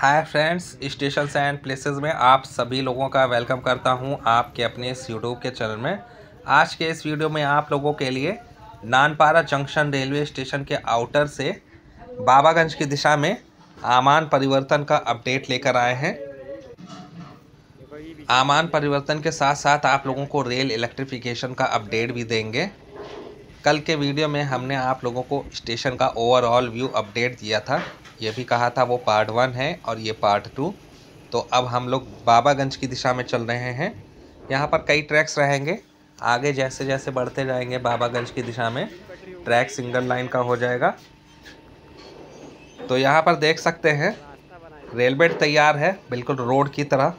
Hi friends, stations and places में आप सभी लोगों का वेलकम करता हूं आपके अपने इस यूट्यूब के चैनल में। आज के इस वीडियो में आप लोगों के लिए नानपारा जंक्शन रेलवे स्टेशन के आउटर से बाबागंज की दिशा में आमान परिवर्तन का अपडेट लेकर आए हैं। आमान परिवर्तन के साथ साथ आप लोगों को रेल इलेक्ट्रिफिकेशन का अपडेट भी देंगे। कल के वीडियो में हमने आप लोगों को स्टेशन का ओवरऑल व्यू अपडेट दिया था। ये भी कहा था वो पार्ट 1 है और ये पार्ट 2। तो अब हम लोग बाबागंज की दिशा में चल रहे हैं। यहाँ पर कई ट्रैक्स रहेंगे। आगे जैसे जैसे बढ़ते जाएंगे बाबागंज की दिशा में ट्रैक सिंगल लाइन का हो जाएगा। तो यहाँ पर देख सकते हैं रेल बेड तैयार है बिल्कुल रोड की तरह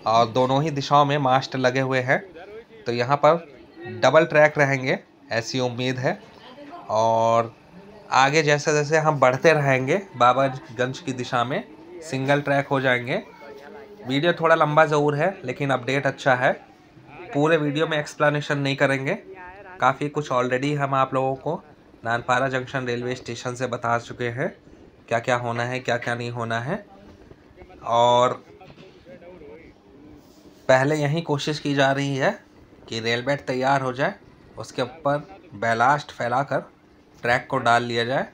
और दोनों ही दिशाओं में मास्ट लगे हुए हैं। तो यहाँ पर डबल ट्रैक रहेंगे ऐसी उम्मीद है। और आगे जैसे जैसे हम बढ़ते रहेंगे बाबागंज की दिशा में सिंगल ट्रैक हो जाएंगे। वीडियो थोड़ा लंबा ज़रूर है लेकिन अपडेट अच्छा है। पूरे वीडियो में एक्सप्लेनेशन नहीं करेंगे, काफ़ी कुछ ऑलरेडी हम आप लोगों को नानपारा जंक्शन रेलवे स्टेशन से बता चुके हैं, क्या क्या होना है क्या क्या नहीं होना है। और पहले यही कोशिश की जा रही है कि रेल बेड तैयार हो जाए, उसके ऊपर बैलास्ट फैलाकर ट्रैक को डाल लिया जाए।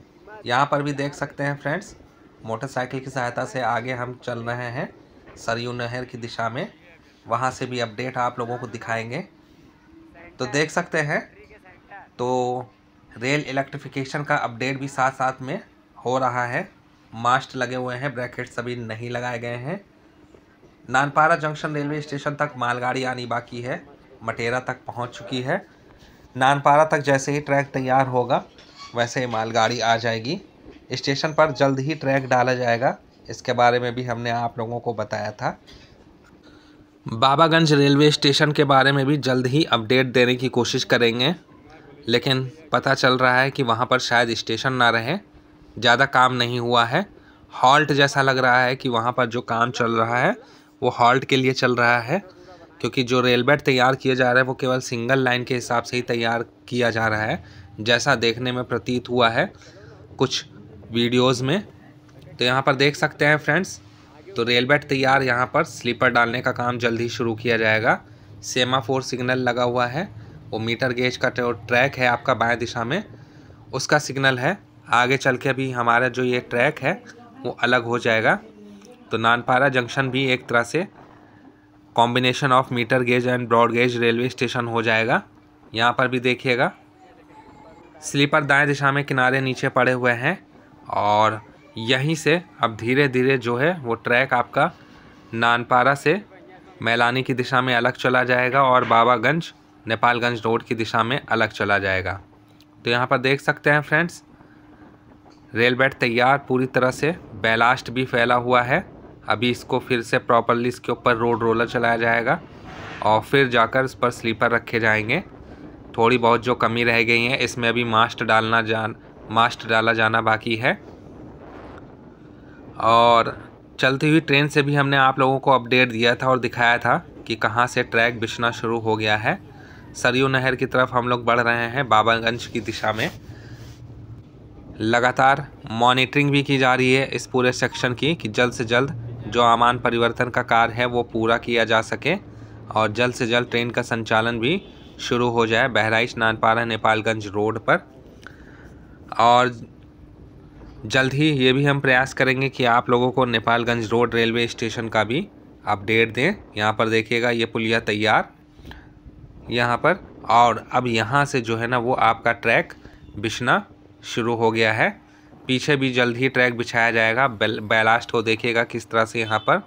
यहाँ पर भी देख सकते हैं फ्रेंड्स, मोटरसाइकिल की सहायता से आगे हम चल रहे हैं सरयू नहर की दिशा में। वहाँ से भी अपडेट आप लोगों को दिखाएंगे। तो देख सकते हैं तो रेल इलेक्ट्रिफिकेशन का अपडेट भी साथ साथ में हो रहा है। मास्ट लगे हुए हैं, ब्रैकेट सभी नहीं लगाए गए हैं। नानपारा जंक्शन रेलवे स्टेशन तक मालगाड़ी आनी बाकी है, मटेरा तक पहुंच चुकी है। नानपारा तक जैसे ही ट्रैक तैयार होगा वैसे ही मालगाड़ी आ जाएगी। स्टेशन पर जल्द ही ट्रैक डाला जाएगा, इसके बारे में भी हमने आप लोगों को बताया था। बाबागंज रेलवे स्टेशन के बारे में भी जल्द ही अपडेट देने की कोशिश करेंगे, लेकिन पता चल रहा है कि वहाँ पर शायद स्टेशन ना रहे, ज़्यादा काम नहीं हुआ है। हॉल्ट जैसा लग रहा है कि वहाँ पर जो काम चल रहा है वो हॉल्ट के लिए चल रहा है, क्योंकि जो रेल बेड तैयार किया जा रहा है वो केवल सिंगल लाइन के हिसाब से ही तैयार किया जा रहा है, जैसा देखने में प्रतीत हुआ है कुछ वीडियोस में। तो यहाँ पर देख सकते हैं फ्रेंड्स, तो रेल बेड तैयार, यहाँ पर स्लीपर डालने का काम जल्द ही शुरू किया जाएगा। सेमाफोर सिग्नल लगा हुआ है, वो मीटर गेज का ट्रैक है आपका बाएं दिशा में, उसका सिग्नल है। आगे चल के भी हमारा जो ये ट्रैक है वो अलग हो जाएगा। तो नानपारा जंक्शन भी एक तरह से combination of metre gauge and broad gauge railway station हो जाएगा। यहाँ पर भी देखिएगा स्लीपर दाएं दिशा में किनारे नीचे पड़े हुए हैं और यहीं से अब धीरे धीरे जो है वो ट्रैक आपका नानपारा से मैलानी की दिशा में अलग चला जाएगा और बाबागंज नेपालगंज रोड की दिशा में अलग चला जाएगा। तो यहाँ पर देख सकते हैं फ्रेंड्स, रेल बेड तैयार पूरी तरह से, बैलास्ट भी फैला हुआ है। अभी इसको फिर से प्रॉपरली इसके ऊपर रोड रोलर चलाया जाएगा और फिर जाकर इस पर स्लीपर रखे जाएंगे। थोड़ी बहुत जो कमी रह गई है इसमें अभी मास्ट डाला जाना बाकी है। और चलती हुई ट्रेन से भी हमने आप लोगों को अपडेट दिया था और दिखाया था कि कहाँ से ट्रैक बिछना शुरू हो गया है। सरयू नहर की तरफ हम लोग बढ़ रहे हैं बाबागंज की दिशा में। लगातार मॉनिटरिंग भी की जा रही है इस पूरे सेक्शन की कि जल्द से जल्द जो आमान परिवर्तन का कार्य है वो पूरा किया जा सके और जल्द से जल्द ट्रेन का संचालन भी शुरू हो जाए बहराइच नानपारा नेपालगंज रोड पर। और जल्द ही ये भी हम प्रयास करेंगे कि आप लोगों को नेपालगंज रोड रेलवे स्टेशन का भी अपडेट दें। यहाँ पर देखिएगा ये पुलिया तैयार यहाँ पर, और अब यहाँ से जो है ना वो आपका ट्रैक बिछना शुरू हो गया है। पीछे भी जल्द ही ट्रैक बिछाया जाएगा। बैलास्ट को देखिएगा किस तरह से यहाँ पर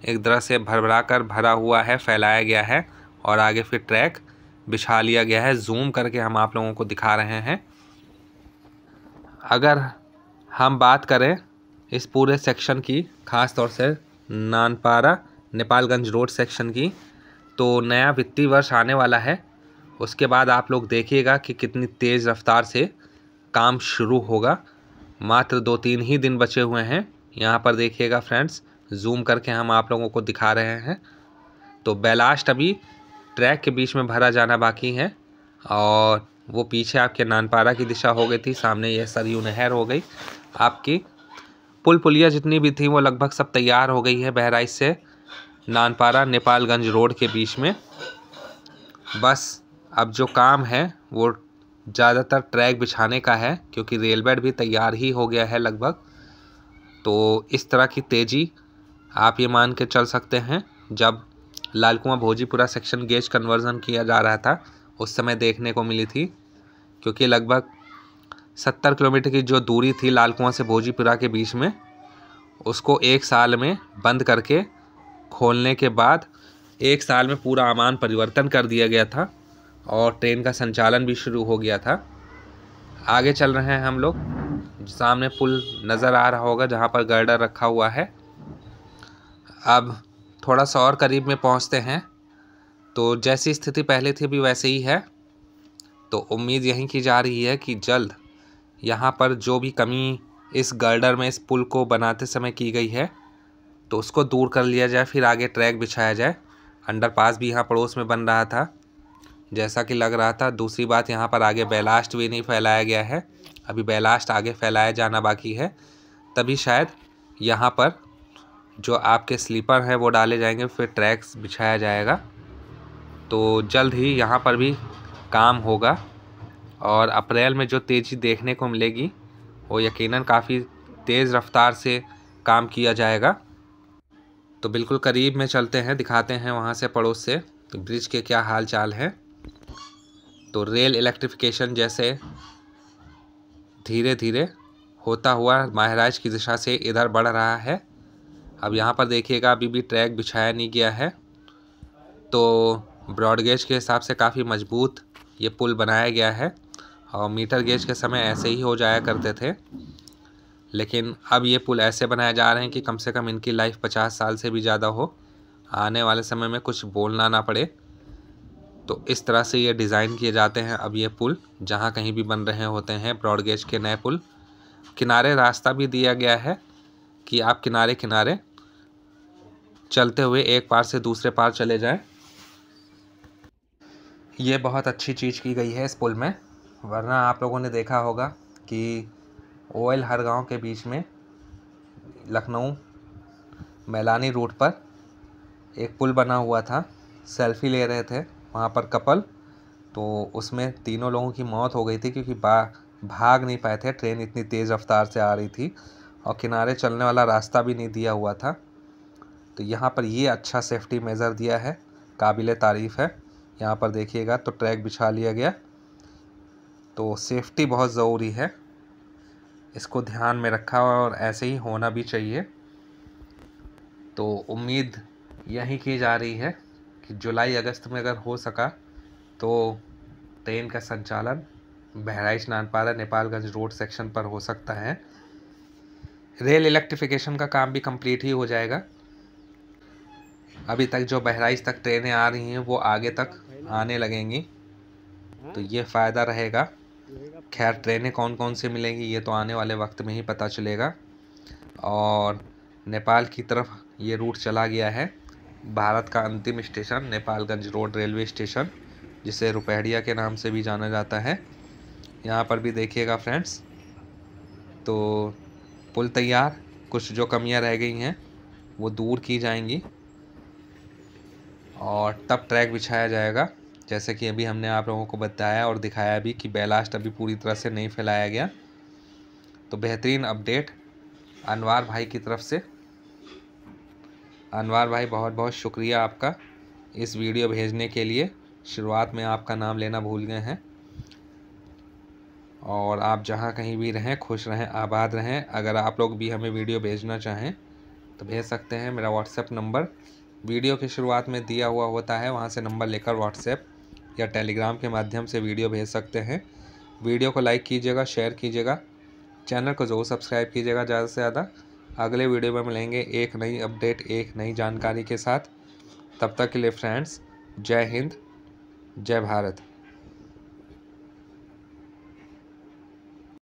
एक तरह से भरभरा कर भरा हुआ है, फैलाया गया है और आगे फिर ट्रैक बिछा लिया गया है। जूम करके हम आप लोगों को दिखा रहे हैं। अगर हम बात करें इस पूरे सेक्शन की, ख़ास तौर से नानपारा नेपालगंज रोड सेक्शन की, तो नया वित्तीय वर्ष आने वाला है। उसके बाद आप लोग देखिएगा कि कितनी तेज़ रफ्तार से काम शुरू होगा। मात्र 2-3 ही दिन बचे हुए हैं। यहाँ पर देखिएगा फ्रेंड्स, जूम करके हम आप लोगों को दिखा रहे हैं। तो बैलास्ट अभी ट्रैक के बीच में भरा जाना बाकी है और वो पीछे आपके नानपारा की दिशा हो गई थी, सामने यह सरयू नहर हो गई आपकी। पुल पुलिया जितनी भी थी वो लगभग सब तैयार हो गई है बहराइच से नानपारा नेपालगंज रोड के बीच में। बस अब जो काम है वो ज़्यादातर ट्रैक बिछाने का है, क्योंकि रेल बेड भी तैयार ही हो गया है लगभग। तो इस तरह की तेज़ी आप ये मान के चल सकते हैं, जब लाल कुआं भोजीपुरा सेक्शन गेज कन्वर्जन किया जा रहा था उस समय देखने को मिली थी, क्योंकि लगभग 70 किलोमीटर की जो दूरी थी लाल कुआं से भोजीपुरा के बीच में, उसको 1 साल में बंद करके खोलने के बाद 1 साल में पूरा अमान परिवर्तन कर दिया गया था और ट्रेन का संचालन भी शुरू हो गया था। आगे चल रहे हैं हम लोग, सामने पुल नज़र आ रहा होगा जहाँ पर गर्डर रखा हुआ है। अब थोड़ा सा और करीब में पहुँचते हैं, तो जैसी स्थिति पहले थी अभी वैसे ही है। तो उम्मीद यही की जा रही है कि जल्द यहाँ पर जो भी कमी इस गर्डर में इस पुल को बनाते समय की गई है तो उसको दूर कर लिया जाए, फिर आगे ट्रैक बिछाया जाए। अंडरपास भी यहाँ पड़ोस में बन रहा था जैसा कि लग रहा था। दूसरी बात, यहाँ पर आगे बैलास्ट भी नहीं फैलाया गया है, अभी बैलास्ट आगे फैलाया जाना बाकी है, तभी शायद यहाँ पर जो आपके स्लीपर हैं वो डाले जाएंगे, फिर ट्रैक्स बिछाया जाएगा। तो जल्द ही यहाँ पर भी काम होगा और अप्रैल में जो तेज़ी देखने को मिलेगी वो यकीनन काफ़ी तेज़ रफ्तार से काम किया जाएगा। तो बिल्कुल करीब में चलते हैं, दिखाते हैं वहाँ से पड़ोस से तो ब्रिज के क्या हाल चाल है। तो रेल इलेक्ट्रिफिकेशन जैसे धीरे धीरे होता हुआ बहराइच की दिशा से इधर बढ़ रहा है। अब यहाँ पर देखिएगा अभी भी ट्रैक बिछाया नहीं गया है, तो ब्रॉड गेज के हिसाब से काफ़ी मजबूत ये पुल बनाया गया है और मीटर गेज के समय ऐसे ही हो जाया करते थे, लेकिन अब ये पुल ऐसे बनाए जा रहे हैं कि कम से कम इनकी लाइफ 50 साल से भी ज़्यादा हो, आने वाले समय में कुछ बोलना ना पड़े। तो इस तरह से ये डिज़ाइन किए जाते हैं अब ये पुल जहाँ कहीं भी बन रहे होते हैं ब्रॉड गेज के नए पुल। किनारे रास्ता भी दिया गया है कि आप किनारे किनारे चलते हुए एक पार से दूसरे पार चले जाएं। ये बहुत अच्छी चीज़ की गई है इस पुल में, वरना आप लोगों ने देखा होगा कि ओयल हर गांव के बीच में लखनऊ मैलानी रूट पर एक पुल बना हुआ था, सेल्फ़ी ले रहे थे वहाँ पर कपल, तो उसमें तीनों लोगों की मौत हो गई थी क्योंकि भाग नहीं पाए थे, ट्रेन इतनी तेज़ रफ्तार से आ रही थी और किनारे चलने वाला रास्ता भी नहीं दिया हुआ था। तो यहाँ पर ये अच्छा सेफ्टी मेज़र दिया है, काबिल तारीफ़ है। यहाँ पर देखिएगा तो ट्रैक बिछा लिया गया, तो सेफ्टी बहुत ज़रूरी है, इसको ध्यान में रखा और ऐसे ही होना भी चाहिए। तो उम्मीद यही की जा रही है कि जुलाई अगस्त में अगर हो सका तो ट्रेन का संचालन बहराइच नानपारा नेपालगंज रोड सेक्शन पर हो सकता है। रेल इलेक्ट्रिफिकेशन का काम भी कंप्लीट ही हो जाएगा। अभी तक जो बहराइच तक ट्रेनें आ रही हैं वो आगे तक आने लगेंगी, तो ये फ़ायदा रहेगा। खैर ट्रेनें कौन कौन सी मिलेंगी ये तो आने वाले वक्त में ही पता चलेगा। और नेपाल की तरफ ये रूट चला गया है। भारत का अंतिम station Nepalganj road railway station, जिसे रुपहड़िया के नाम से भी जाना जाता है। यहाँ पर भी देखिएगा फ्रेंड्स, तो पुल तैयार, कुछ जो कमियाँ रह गई हैं वो दूर की जाएंगी और तब ट्रैक बिछाया जाएगा। जैसे कि अभी हमने आप लोगों को बताया और दिखाया भी कि बैलास्ट अभी पूरी तरह से नहीं फैलाया गया। तो बेहतरीन अपडेट अनवार भाई की तरफ से। अनवार भाई बहुत बहुत शुक्रिया आपका इस वीडियो भेजने के लिए। शुरुआत में आपका नाम लेना भूल गए हैं। और आप जहाँ कहीं भी रहें खुश रहें, आबाद रहें। अगर आप लोग भी हमें वीडियो भेजना चाहें तो भेज सकते हैं। मेरा व्हाट्सएप नंबर वीडियो की शुरुआत में दिया हुआ होता है, वहाँ से नंबर लेकर व्हाट्सएप या टेलीग्राम के माध्यम से वीडियो भेज सकते हैं। वीडियो को लाइक कीजिएगा, शेयर कीजिएगा, चैनल को ज़रूर सब्सक्राइब कीजिएगा ज़्यादा से ज़्यादा। अगले वीडियो में मिलेंगे एक नई अपडेट, एक नई जानकारी के साथ। तब तक के लिए फ्रेंड्स, जय हिंद, जय भारत।